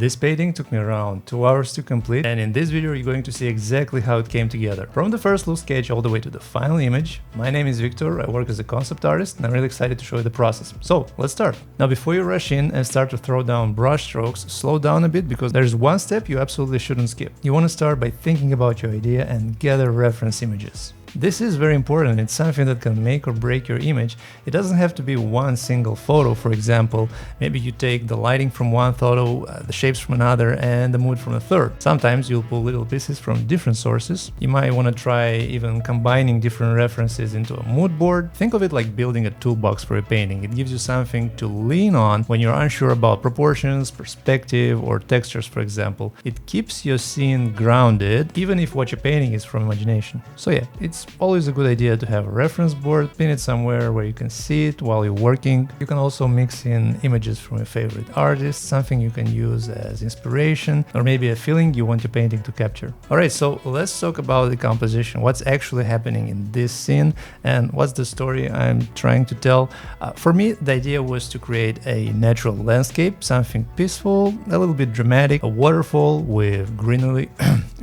This painting took me around 2 hours to complete, and in this video you're going to see exactly how it came together. From the first loose sketch all the way to the final image. My name is Victor, I work as a concept artist, and I'm really excited to show you the process. So, let's start. Now before you rush in and start to throw down brush strokes, slow down a bit because there's one step you absolutely shouldn't skip. You want to start by thinking about your idea and gather reference images. This is very important. It's something that can make or break your image. It doesn't have to be one single photo. For example, maybe you take the lighting from one photo, the shapes from another, and the mood from a third. Sometimes you'll pull little pieces from different sources. You might want to try even combining different references into a mood board. Think of it like building a toolbox for a painting. It gives you something to lean on when you're unsure about proportions, perspective, or textures, for example. It keeps your scene grounded, even if what you're painting is from imagination. So yeah, it's always a good idea to have a reference board, pin it somewhere where you can see it while you're working. You can also mix in images from your favorite artist, something you can use as inspiration, or maybe a feeling you want your painting to capture. Alright, so let's talk about the composition. What's actually happening in this scene and what's the story I'm trying to tell. For me, the idea was to create a natural landscape, something peaceful, a little bit dramatic, a waterfall with greenery,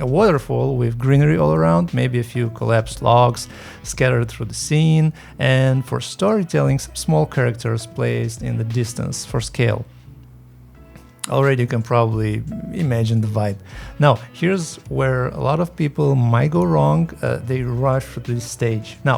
all around, maybe a few collapsed logs scattered through the scene, and for storytelling, some small characters placed in the distance for scale. Already you can probably imagine the vibe. Now, here's where a lot of people might go wrong. They rush for this stage. They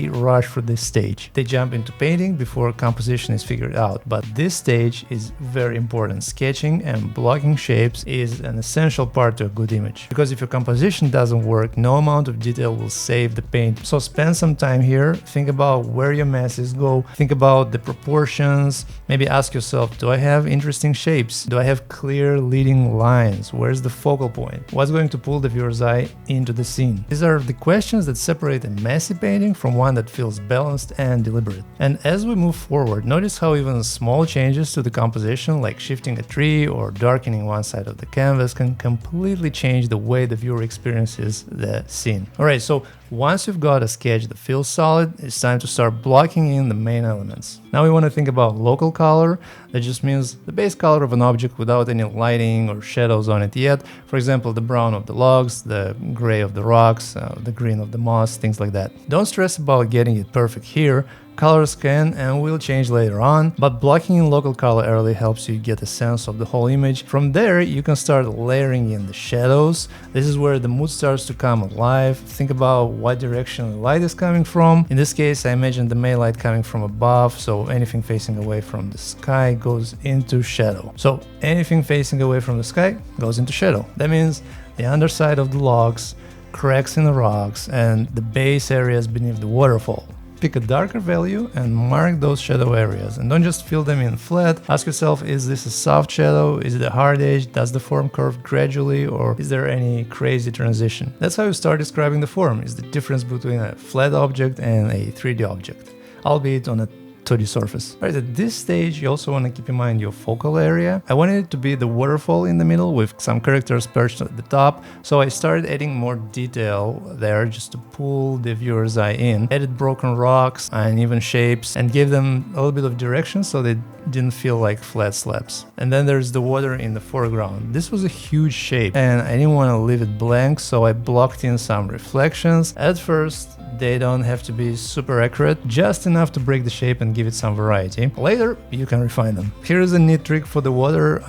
rush for this stage. They jump into painting before composition is figured out. But this stage is very important. Sketching and blocking shapes is an essential part to a good image. Because if your composition doesn't work, no amount of detail will save the paint. So spend some time here. Think about where your masses go. Think about the proportions. Maybe ask yourself, do I have interesting shapes? Do I have clear leading lines? Where's the focal point? What's going to pull the viewer's eye into the scene? These are the questions that separate a messy painting from one that feels balanced and deliberate. And as we move forward, notice how even small changes to the composition, like shifting a tree or darkening one side of the canvas, can completely change the way the viewer experiences the scene. Alright, so once you've got a sketch that feels solid, it's time to start blocking in the main elements. Now we want to think about local color. That just means the base color of an object without any lighting or shadows on it yet. For example, the brown of the logs, the gray of the rocks, the green of the moss, things like that. Don't stress about getting it perfect here. Colors can and will change later on, but blocking in local color early helps you get a sense of the whole image. From there, you can start layering in the shadows. This is where the mood starts to come alive. Think about what direction the light is coming from. In this case, I imagine the main light coming from above, so anything facing away from the sky goes into shadow. So anything facing away from the sky goes into shadow. That means the underside of the logs, cracks in the rocks, and the base areas beneath the waterfall. Pick a darker value and mark those shadow areas, and don't just fill them in flat. Ask yourself, is this a soft shadow? Is it a hard edge? Does the form curve gradually, or is there any crazy transition? That's how you start describing the form, is the difference between a flat object and a 3D object, albeit on a 2D surface. Alright, at this stage you also want to keep in mind your focal area. I wanted it to be the waterfall in the middle with some characters perched at the top, so I started adding more detail there just to pull the viewer's eye in. Added broken rocks, uneven shapes, and gave them a little bit of direction so they didn't feel like flat slabs. And then there's the water in the foreground. This was a huge shape and I didn't want to leave it blank, so I blocked in some reflections. At first, they don't have to be super accurate, just enough to break the shape and give it some variety. Later, you can refine them. Here's a neat trick for the water.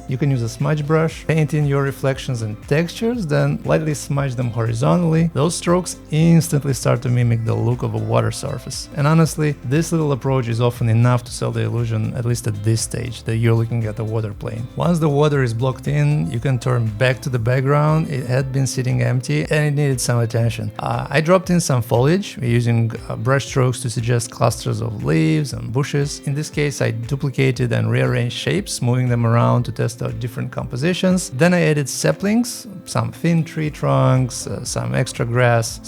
You can use a smudge brush, paint in your reflections and textures, then lightly smudge them horizontally. Those strokes instantly start to mimic the look of a water surface. And honestly, this little approach is often enough to sell the illusion, at least at this stage, that you're looking at a water plane. Once the water is blocked in, you can turn back to the background. It had been sitting empty and it needed some attention. I dropped in some foliage using brush strokes to suggest clusters of leaves and bushes. In this case, I duplicated and rearranged shapes, moving them around to test out different compositions. Then I added saplings, some thin tree trunks, some extra grass,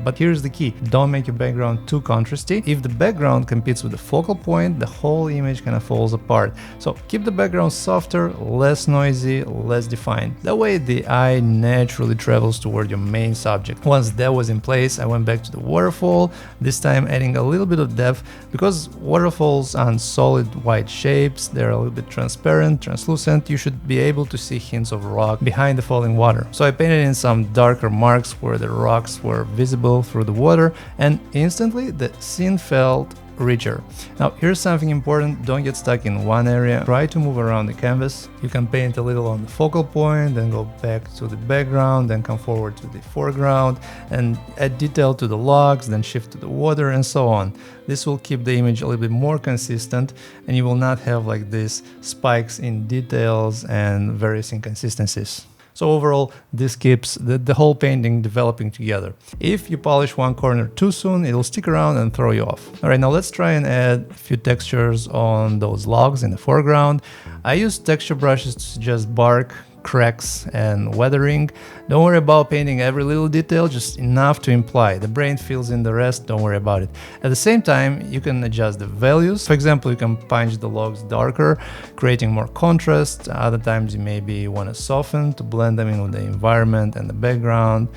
but here's the key: don't make your background too contrasty. If the background competes with the focal point, the whole image kind of falls apart. So keep the background softer, less noisy, less defined. That way the eye naturally travels toward your main subject. Once that was in place, I went back to the waterfall, this time adding a little bit of depth, because waterfalls aren't solid white shapes, they're a little bit transparent, translucent, you should be able to see hints of rock behind the falling water. So I painted in some darker marks where the rocks were visible through the water, and instantly the scene felt richer. Now here's something important, don't get stuck in one area, try to move around the canvas. You can paint a little on the focal point, then go back to the background, then come forward to the foreground and add detail to the logs, then shift to the water and so on. This will keep the image a little bit more consistent and you will not have like these spikes in details and various inconsistencies. So overall, this keeps the whole painting developing together. If you polish one corner too soon, it'll stick around and throw you off. Alright, now let's try and add a few textures on those logs in the foreground. I use texture brushes to suggest bark, cracks and weathering. Don't worry about painting every little detail, just enough to imply. The brain fills in the rest, don't worry about it. At the same time, you can adjust the values. For example, you can punch the logs darker, creating more contrast. Other times you maybe want to soften to blend them in with the environment and the background.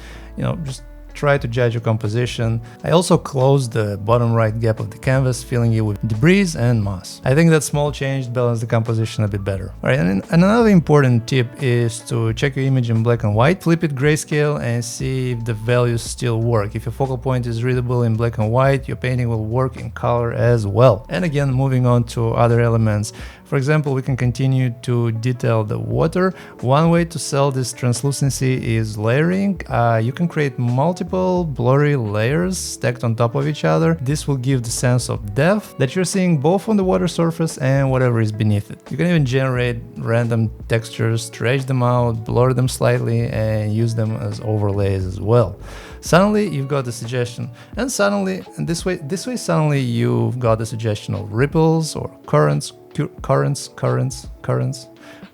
Just try to judge your composition. I also closed the bottom right gap of the canvas, filling it with debris and moss. I think that small change balanced the composition a bit better. Alright, and another important tip is to check your image in black and white, flip it grayscale and see if the values still work. If your focal point is readable in black and white, your painting will work in color as well. And again, moving on to other elements. For example, we can continue to detail the water. One way to sell this translucency is layering. You can create multiple blurry layers stacked on top of each other. This will give the sense of depth that you're seeing both on the water surface and whatever is beneath it. You can even generate random textures, stretch them out, blur them slightly, and use them as overlays as well. Suddenly you've got the suggestion, and this way suddenly you've got the suggestion of ripples or currents,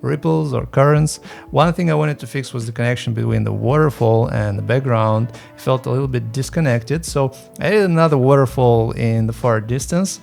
ripples or currents. One thing I wanted to fix was the connection between the waterfall and the background. It felt a little bit disconnected, so I added another waterfall in the far distance.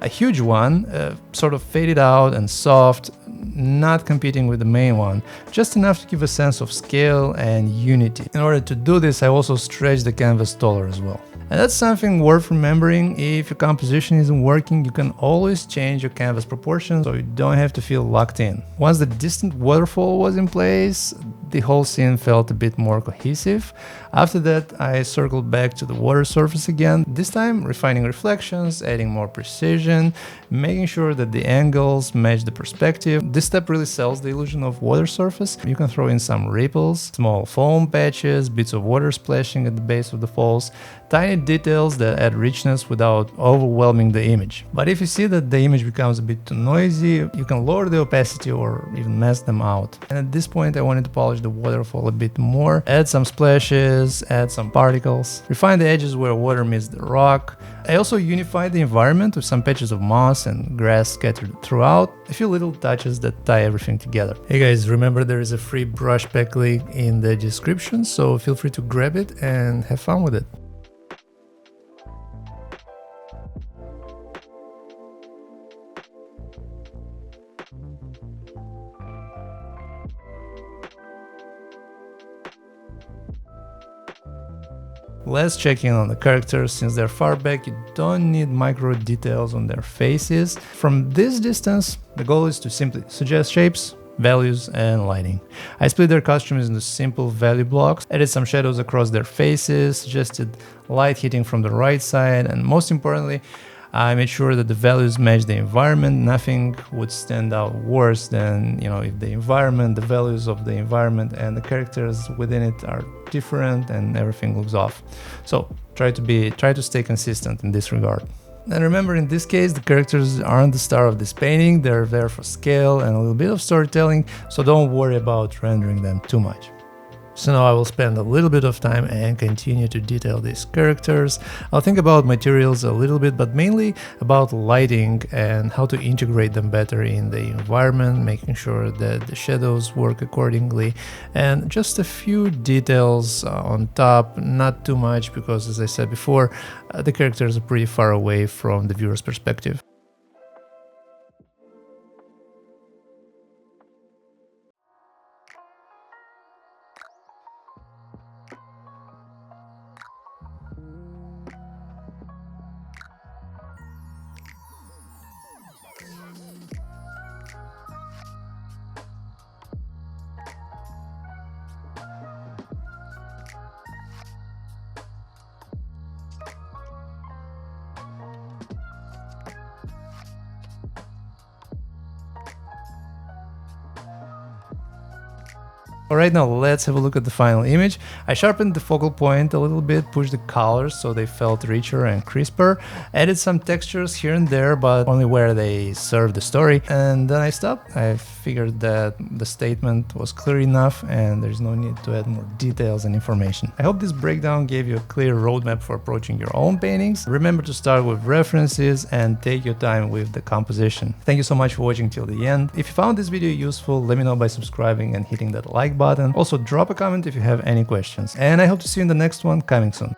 A huge one, sort of faded out and soft, not competing with the main one, just enough to give a sense of scale and unity. In order to do this, I also stretched the canvas taller as well. And that's something worth remembering. If your composition isn't working, you can always change your canvas proportions so you don't have to feel locked in. Once the distant waterfall was in place, the whole scene felt a bit more cohesive. After that, I circled back to the water surface again, this time refining reflections, adding more precision, making sure that the angles match the perspective. This step really sells the illusion of water surface. You can throw in some ripples, small foam patches, bits of water splashing at the base of the falls, tiny details that add richness without overwhelming the image. But if you see that the image becomes a bit too noisy, you can lower the opacity or even mask them out. And at this point I wanted to polish the waterfall a bit more, add some splashes, add some particles, refine the edges where water meets the rock. I also unified the environment with some patches of moss and grass scattered throughout, a few little touches that tie everything together. Hey guys, remember there is a free brush pack link in the description, so feel free to grab it and have fun with it. Let's check in on the characters. Since they're far back, you don't need micro details on their faces. From this distance, the goal is to simply suggest shapes, values, and lighting. I split their costumes into simple value blocks, added some shadows across their faces, suggested light hitting from the right side, and most importantly, I made sure that the values match the environment. Nothing would stand out worse than, if the environment, the values of the environment and the characters within it are different and everything looks off. So try to stay consistent in this regard. And remember, in this case, the characters aren't the star of this painting. They're there for scale and a little bit of storytelling, so don't worry about rendering them too much. So now I will spend a little bit of time and continue to detail these characters. I'll think about materials a little bit, but mainly about lighting and how to integrate them better in the environment, making sure that the shadows work accordingly, and just a few details on top, not too much, because as I said before, the characters are pretty far away from the viewer's perspective. Alright, now let's have a look at the final image. I sharpened the focal point a little bit, pushed the colors so they felt richer and crisper, added some textures here and there, but only where they serve the story, and then I stopped. I figured that the statement was clear enough and there's no need to add more details and information. I hope this breakdown gave you a clear roadmap for approaching your own paintings. Remember to start with references and take your time with the composition. Thank you so much for watching till the end. If you found this video useful, let me know by subscribing and hitting that like button. Also, drop a comment if you have any questions. And I hope to see you in the next one coming soon.